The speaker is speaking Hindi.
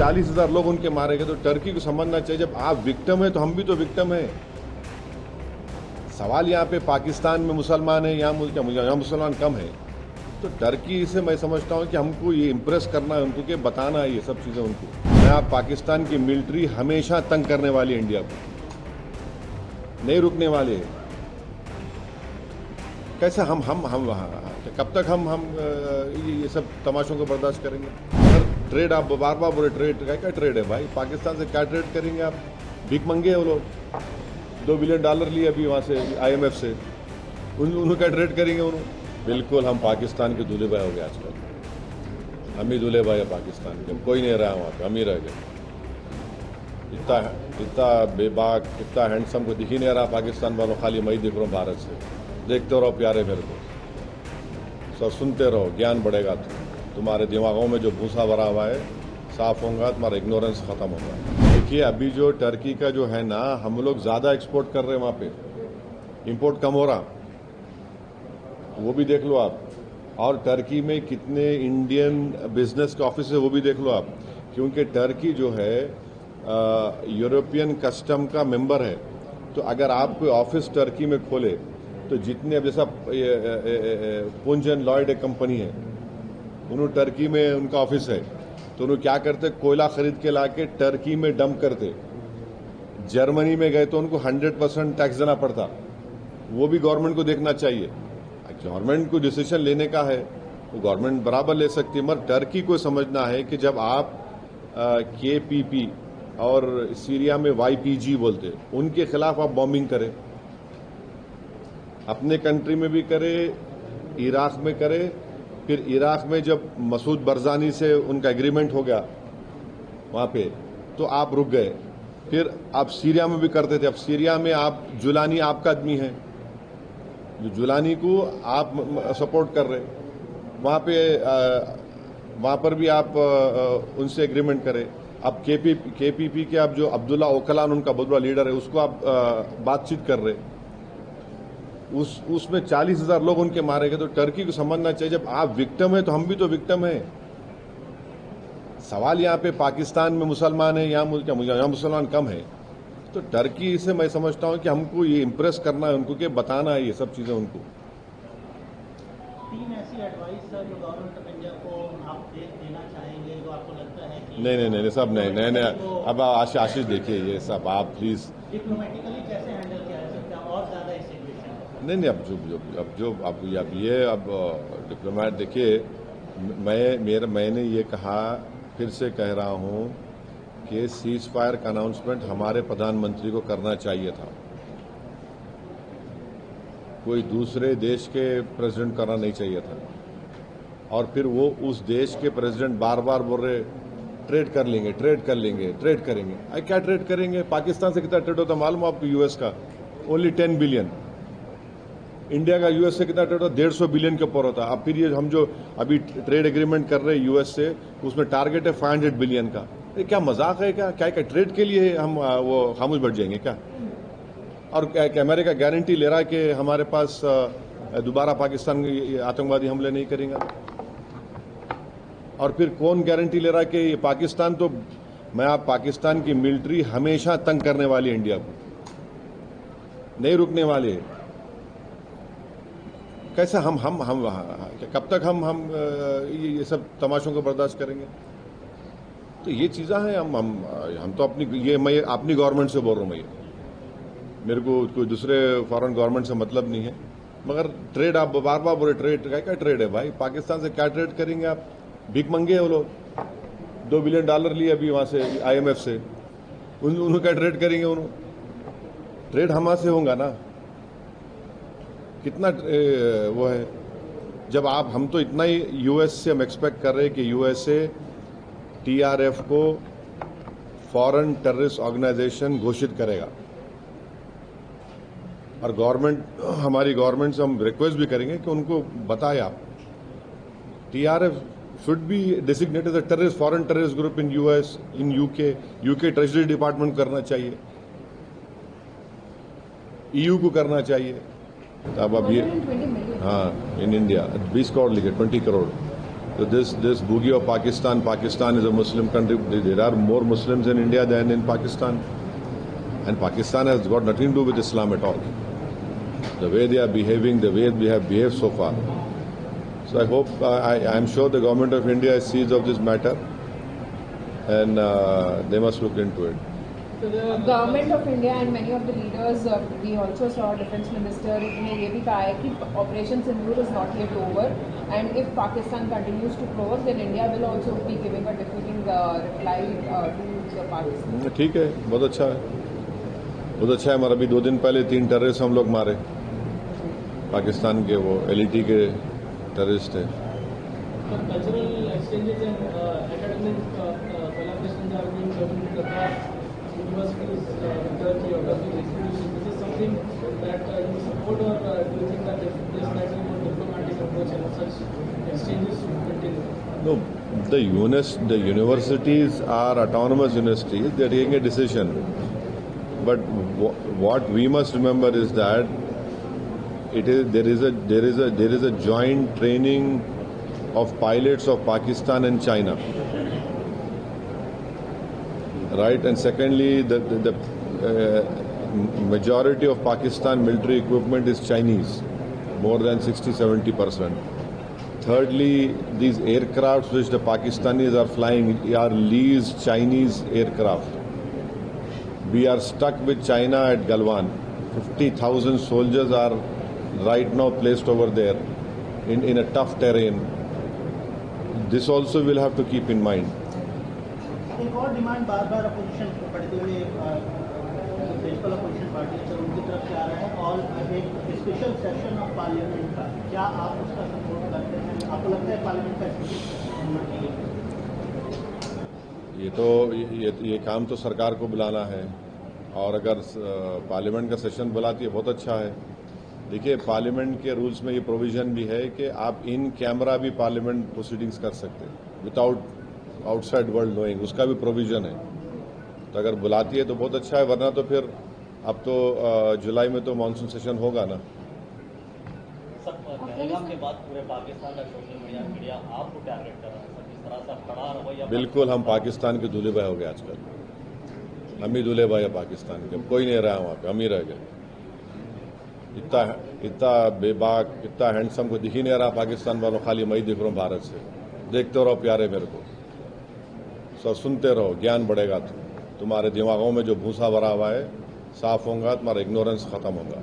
40,000 लोग उनके मारे गए। तो टर्की को समझना चाहिए, जब आप विक्टिम है तो हम भी तो विक्टिम है। सवाल यहाँ पे पाकिस्तान में मुसलमान है, यहाँ मुसलमान कम है। तो टर्की से मैं समझता हूँ कि हमको ये इम्प्रेस करना है उनको, कि बताना है ये सब चीज़ें उनको। मैं पाकिस्तान की मिलिट्री हमेशा तंग करने वाली है इंडिया को, नहीं रुकने वाले। कैसे हम कब तक हम ये सब तमाशों को बर्दाश्त करेंगे? अगर ट्रेड आप बार बार बोले, ट्रेड क्या ट्रेड है भाई? पाकिस्तान से क्या ट्रेड करेंगे आप? भीख मंगे हैं वो लोग। $2 बिलियन लिए अभी वहाँ से IMF से, उन्होंने क्या ट्रेड करेंगे उन्होंने? बिल्कुल हम पाकिस्तान के दूल्हे भाई हो गए आजकल। हम ही दूल्हे भाई है पाकिस्तान के, कोई नहीं रहा वहाँ पे, हम ही रह गए। इतना बेबाक, इतना हैंडसम को दिख ही नहीं रहा पाकिस्तान वालों, खाली मैं ही दिख रहा हूँ भारत से। देखते रहो प्यारे मेरे को, सब सुनते रहो, ज्ञान बढ़ेगा। तुम्हारे दिमागों में जो भूसा भरा हुआ है साफ होगा, तुम्हारा इग्नोरेंस खत्म होगा। देखिए अभी जो टर्की का जो है ना, हम लोग ज़्यादा एक्सपोर्ट कर रहे हैं वहाँ पे, इंपोर्ट कम हो रहा, वो भी देख लो आप। और टर्की में कितने इंडियन बिजनेस के ऑफिस है वो भी देख लो आप, क्योंकि टर्की जो है यूरोपियन कस्टम का मेंबर है। तो अगर आप कोई ऑफिस टर्की में खोले तो जितने, अब जैसा पुंज एंड लॉयड एक कंपनी है, उन्होंने टर्की में उनका ऑफिस है, तो उन्होंने क्या करते, कोयला खरीद के लाके टर्की में डंप करते। जर्मनी में गए तो उनको 100% टैक्स देना पड़ता। वो भी गवर्नमेंट को देखना चाहिए। गवर्नमेंट को डिसीजन लेने का है, वो गवर्नमेंट बराबर ले सकती है, मगर टर्की को समझना है कि जब आप KPP और सीरिया में YPG बोलते, उनके खिलाफ आप बॉम्बिंग करें, अपने कंट्री में भी करे, इराक में करे, फिर इराक में जब मसूद बरजानी से उनका एग्रीमेंट हो गया वहां पे, तो आप रुक गए। फिर आप सीरिया में भी करते थे। अब सीरिया में आप जुलानी आपका आदमी है, जो जुलानी को आप सपोर्ट कर रहे, वहां पर भी आप उनसे एग्रीमेंट करें। अब KPP के आप जो अब्दुल्ला ओकलान उनका बहुत बड़ा लीडर है, उसको आप बातचीत कर रहे, उसमें 40,000 लोग उनके मारे गए। तो टर्की को समझना चाहिए, जब आप विक्टिम है तो हम भी तो विक्टिम है। सवाल यहाँ पे पाकिस्तान में मुसलमान है, यहाँ मुसलमान कम है। तो टर्की से मैं समझता हूँ कि हमको ये इम्प्रेस करना है उनको, कि बताना है ये सब चीजें उनको। 3 ऐसी एडवाइस सर जो गवर्नमेंट ऑफ इंडिया को आप देना चाहेंगे, जो आपको लगता है कि नहीं सब नहीं। अब आशीष देखिए, ये सब आप प्लीज डिप्लोमेटिकली कैसे हैंडल किया जा सकता है और ज्यादा इस सिचुएशन? नहीं अब डिप्लोमेट देखिए, मैंने ये कहा, फिर से कह रहा हूँ कि सीज फायर का अनाउंसमेंट हमारे प्रधानमंत्री को करना चाहिए था, कोई दूसरे देश के प्रेसिडेंट करना नहीं चाहिए था। और फिर वो उस देश के प्रेसिडेंट बार बार बोल रहे ट्रेड करेंगे। क्या ट्रेड करेंगे? पाकिस्तान से कितना ट्रेड होता मालूम आपको? US का ओनली 10 बिलियन। इंडिया का US से कितना ट्रेड होता? 150 बिलियन के ऊपर होता। अब फिर ये हम जो अभी ट्रेड एग्रीमेंट कर रहे हैं US से, उसमें टारगेट है 500 बिलियन का। क्या मजाक है क्या ट्रेड के लिए हम वो खामोश बैठ जाएंगे क्या? और अमेरिका गारंटी ले रहा है कि हमारे पास दोबारा पाकिस्तान आतंकवादी हमले नहीं करेंगे। और फिर कौन गारंटी ले रहा है कि पाकिस्तान, तो पाकिस्तान की मिलिट्री हमेशा तंग करने वाली है इंडिया को, नहीं रुकने वाले। कैसे हम कब तक हम ये सब तमाशों को बर्दाश्त करेंगे? तो ये चीज़ें हैं। हम तो मैं अपनी गवर्नमेंट से बोल रहा हूँ। मैं मेरे को कोई दूसरे फॉरेन गवर्नमेंट से मतलब नहीं है, मगर ट्रेड आप बार बार बोले, ट्रेड क्या ट्रेड है भाई? पाकिस्तान से क्या ट्रेड करेंगे आप? भीख मंगे हैं वो लोग। $2 बिलियन लिए अभी वहाँ से IMF से, उन्होंने क्या ट्रेड करेंगे? उन्होंने ट्रेड हमारे से होगा ना, कितना वो है। जब हम तो इतना ही US से हम एक्सपेक्ट कर रहे हैं कि USA TRF को फॉरेन टेररिस्ट ऑर्गेनाइजेशन घोषित करेगा। और हमारी गवर्नमेंट से हम रिक्वेस्ट भी करेंगे कि उनको बताए आप, TRF should be designated as a terrorist, foreign terrorist group in US, in UK treasury department करना चाहिए, EU को करना चाहिए। अब ये हाँ, इन इंडिया 20 करोड़ लिखे, 20 crore So this boogie of Pakistan is a Muslim country. There are more Muslims in India than in Pakistan, and Pakistan has got nothing to do with Islam at all. The way they are behaving, the way we have behaved so far. So I hope, I am sure the government of India is seized of this matter, and they must look into it. Government of India and many of the leaders we also saw defence minister ने ये भी कहा है कि operation Sindoor is not yet over and if Pakistan continues to provoke then India will also be giving a defeating reply to the Pakistan. ठीक है, बहुत अच्छा है, बहुत अच्छा है. हमारा अभी 2 दिन पहले 3 टेररिस्ट हम लोग मारे, पाकिस्तान के, वो LET के टेररिस्ट थे. Cultural exchanges and academic collaborations are being permitted across universities in Turkey or Turkish institutions. This is something that you support, or do you think that if there's slightly more diplomatic approach and such exchanges should continue? No, the universities are autonomous universities. They are taking a decision. But what we must remember is that there is a joint training of pilots of Pakistan and China, right? And secondly, the majority of Pakistan military equipment is Chinese, more than 60-70%. Thirdly, these aircrafts which the Pakistanis are flying are leased Chinese aircraft. We are stuck with China at Galwan. 50,000 soldiers are right now placed over there in a tough terrain. This also we'll have to keep in mind. एक और डिमांड बार बार अपोजिशन बढ़ते हुए प्रिंसिपल अपोजिशन पार्टी है उनकी तरफ से आ रहा है, और एक स्पेशल सेशन ऑफ पार्लियामेंट का, क्या आप उसका सपोर्ट करते हैं? आपको लगता है पार्लियामेंट का स्पेशल होना चाहिए? ये काम तो सरकार को बुलाना है, और अगर पार्लियामेंट का सेशन बुलाती है बहुत अच्छा है. देखिए, पार्लियामेंट के रूल्स में ये प्रोविजन भी है कि आप इन कैमरा भी पार्लियामेंट प्रोसीडिंग्स कर सकते हैं विदाउट आउटसाइड वर्ल्ड नोइंग, उसका भी प्रोविजन है. तो अगर बुलाती है तो बहुत अच्छा है, वरना तो फिर अब तो जुलाई में तो मानसून सेशन होगा ना. सर, पहलगाम के बाद पूरे पाकिस्तान का सोशल मीडिया आपको टारगेट कर रहा है सर, किस तरह से खड़ा रवैया? बिल्कुल, हम पाकिस्तान के दूल्हे भाई हो गए आजकल. हम ही दूल्हे भाई है पाकिस्तान के, कोई नहीं रहा वहाँ पे, हम ही रह गए. इतना बेबाक, इतना हैंडसम को दिख ही नहीं रहा पाकिस्तान वालों, खाली मैं ही दिख रहा हूँ भारत से. देखते रहो प्यारे मेरे को, सब सुनते रहो, ज्ञान बढ़ेगा. तुम्हारे दिमागों में जो भूसा भरा हुआ है साफ होगा, तुम्हारा इग्नोरेंस खत्म होगा.